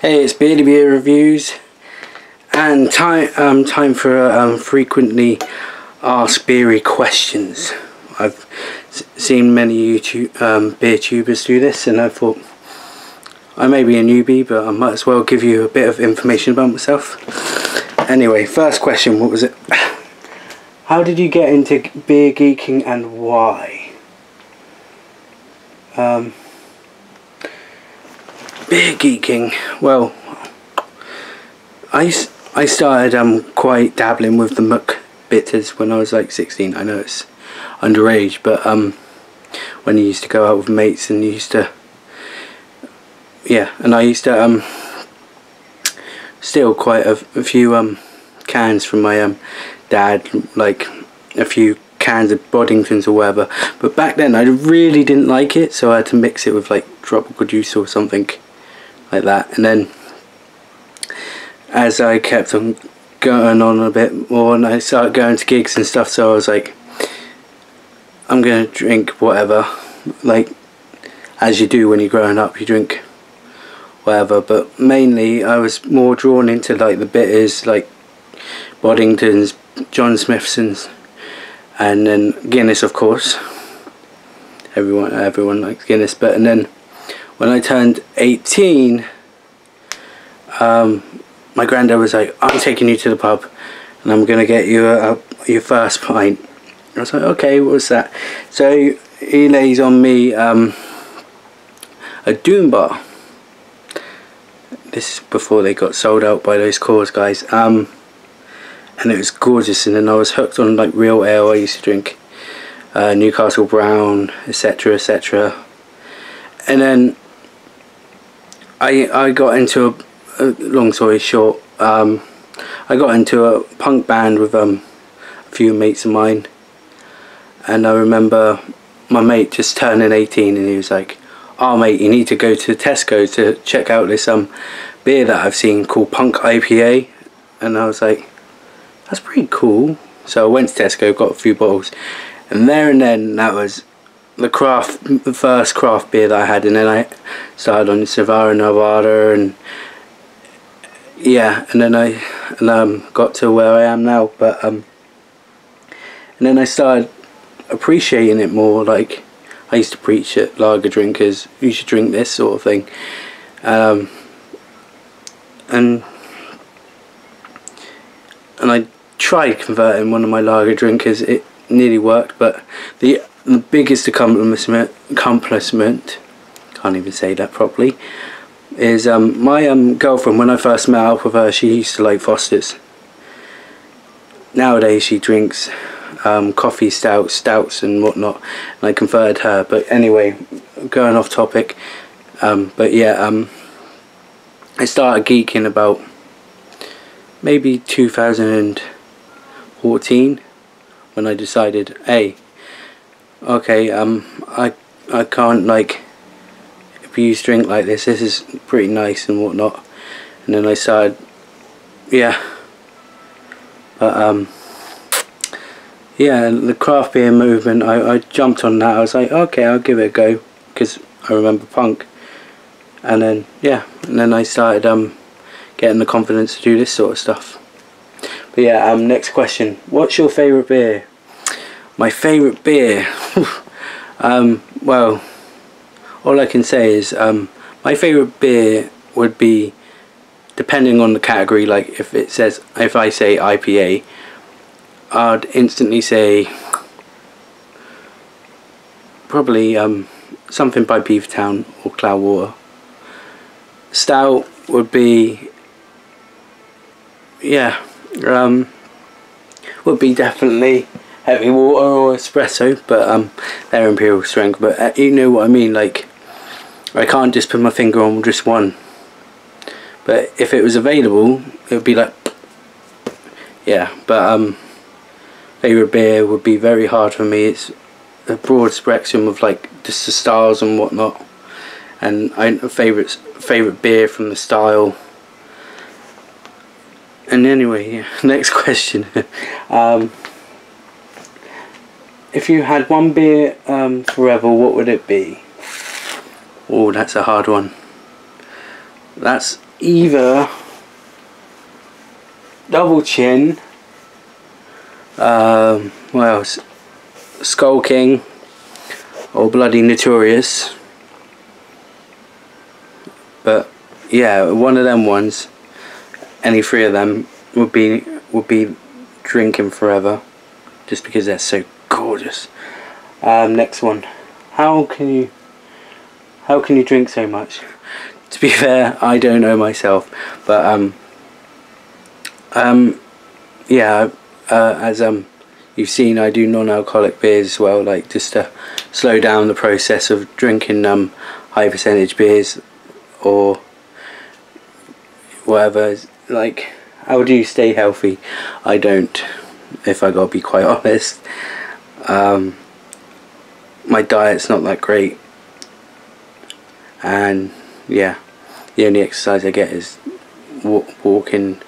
Hey, it's Beardy Beer Reviews, and time for frequently asked beery questions. I've seen many YouTube beer tubers do this, and I thought I may be a newbie, but I might as well give you a bit of information about myself. Anyway, first question, what was it? How did you get into beer geeking and why? Beer geeking, well, I started quite dabbling with the muck bitters when I was like 16. I know it's underage, but when you used to go out with mates and you used to, and I used to steal quite a few cans from my dad, like a few cans of Boddingtons or whatever. But back then I really didn't like it, so I had to mix it with like tropical juice or something like that. And then as I kept on going on a bit more and I started going to gigs and stuff, so I was like, I'm gonna drink whatever, like as you do when you're growing up, you drink whatever. But mainly I was more drawn into like the bitters, like Boddingtons, John Smithsons, and then Guinness, of course. Everyone likes Guinness. But and then when I turned 18, my granddad was like, I'm taking you to the pub and I'm gonna get you your first pint. I was like, okay, what's that? So he lays on me a Doom bar. This is before they got sold out by those Coors guys. And it was gorgeous, and then I was hooked on like real ale. I used to drink Newcastle Brown, etc, etc. And then I got into a long story short, I got into a punk band with a few mates of mine, and I remember my mate just turning 18 and he was like, oh mate, you need to go to Tesco to check out this beer that I've seen called Punk IPA. And I was like, that's pretty cool. So I went to Tesco, got a few bottles, and there and then that was the first craft beer that I had. And then I started on Savara Nevada, and yeah, and then I got to where I am now. But and then I started appreciating it more. Like I used to preach at lager drinkers, you should drink this sort of thing, and I tried converting one of my lager drinkers. It nearly worked, but the biggest accomplishment, can't even say that properly, is my girlfriend, when I first met up with her, she used to like Foster's. Nowadays she drinks coffee stouts and whatnot, and I converted her. But anyway, going off topic, but yeah, I started geeking about maybe 2014 when I decided, hey, okay, I can't like abuse drink like this. This is pretty nice and whatnot. And then I started, but yeah, the craft beer movement, I jumped on that. I was like, okay, I'll give it a go, because I remember punk. And then and then I started getting the confidence to do this sort of stuff. But yeah, next question, what's your favourite beer? My favourite beer, well, all I can say is my favourite beer would be, depending on the category, like if I say IPA, I'd instantly say probably something by Beavertown or Cloudwater. Stout would be, would be definitely Heavy Water or Espresso, but they're imperial strength. But you know what I mean, like I can't just put my finger on just one. But if it was available, it would be like, yeah. But favourite beer would be very hard for me. It's a broad spectrum of like just the styles and whatnot, and favourite beer from the style. And anyway, next question. If you had one beer forever, what would it be? Oh, that's a hard one. That's either Double Chin, what else, Skull King, or Bloody Notorious. But yeah, one of them ones, any three of them would be drinking forever, just because they're so gorgeous. Next one, how can you drink so much? To be fair, I don't know myself, but yeah, as you've seen, I do non-alcoholic beers as well, like just to slow down the process of drinking high percentage beers or whatever. Like, how do you stay healthy? I don't, if I gotta be quite honest. My diet's not that great, and yeah, the only exercise I get is walking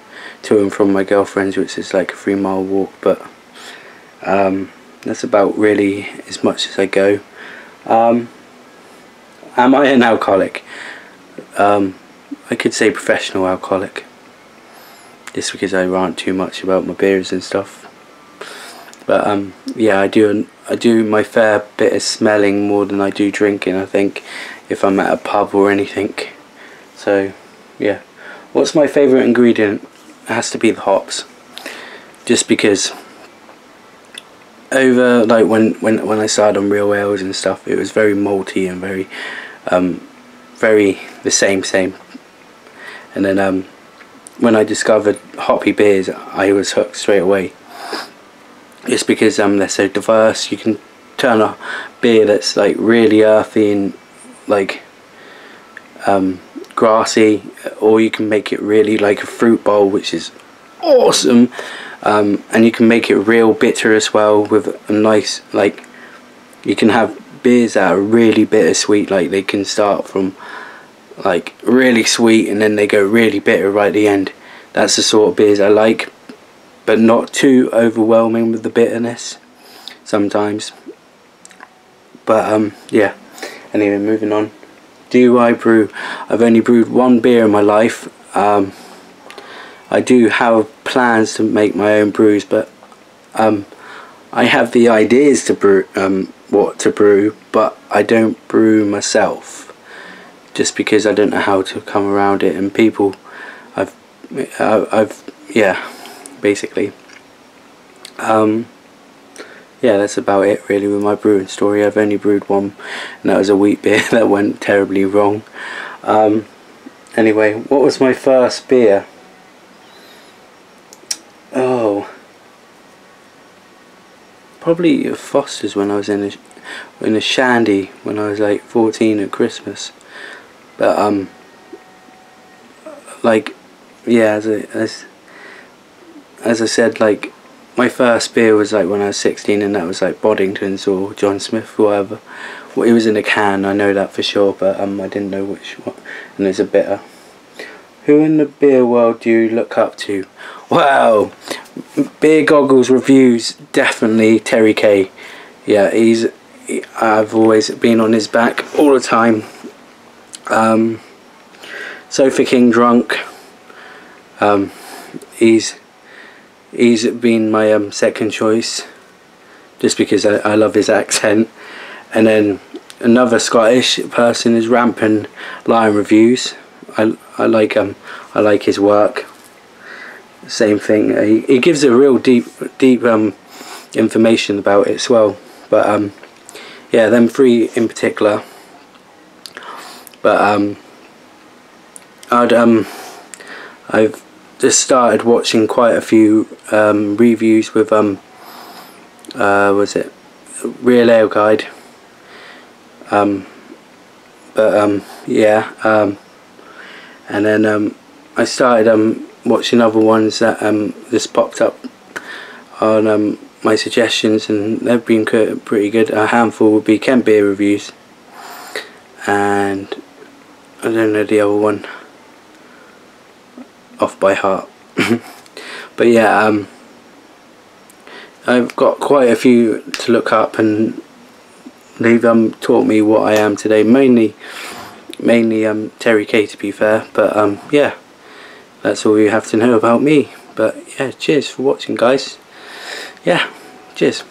to and from my girlfriend's, which is like a 3-mile walk, but that's about really as much as I go. Am I an alcoholic? I could say professional alcoholic, just because I rant too much about my beers and stuff. But yeah, I do my fair bit of smelling more than I do drinking, I think, if I'm at a pub or anything. So yeah, what's my favourite ingredient? It has to be the hops, just because over, like, when I started on real ales and stuff, it was very malty and very the same, and then when I discovered hoppy beers, I was hooked straight away. It's because they're so diverse. You can turn a beer that's like really earthy and like grassy, or you can make it really like a fruit bowl, which is awesome. And you can make it real bitter as well, with a nice, like, you can have beers that are really bittersweet, like they can start from like really sweet and then they go really bitter right at the end. That's the sort of beers I like, but not too overwhelming with the bitterness sometimes. But yeah, anyway, moving on. Do I brew? I've only brewed one beer in my life. I do have plans to make my own brews, but I have the ideas to brew, what to brew, but I don't brew myself, just because I don't know how to come around it. And people, I've yeah, basically, yeah, that's about it really with my brewing story. I've only brewed one, and that was a wheat beer that went terribly wrong. Anyway, what was my first beer? Oh, probably Foster's, when I was in a shandy when I was like 14 at Christmas. But like, yeah, as I said, like, my first beer was like when I was 16, and that was like Boddington's or John Smith, whatever. Well, it was in a can, I know that for sure, but I didn't know which one. And there's a bitter. Who in the beer world do you look up to? Wow, Beer Goggles reviews, definitely Terry K. Yeah, I've always been on his back all the time. Sofa King Drunk, he's been my second choice, just because I love his accent. And then another Scottish person is Rampant Lion Reviews. I like his work. Same thing. He gives a real deep information about it as well. But yeah, them three in particular. But I've just started watching quite a few reviews with was it Real Ale Guide. Yeah, and then I started watching other ones that just popped up on my suggestions, and they've been pretty good. A handful would be Kent Beer Reviews, and I don't know the other one off by heart. But yeah, I've got quite a few to look up, and they've taught me what I am today. Mainly Terry K, to be fair. But yeah, that's all you have to know about me. But yeah, cheers for watching, guys. Yeah, cheers.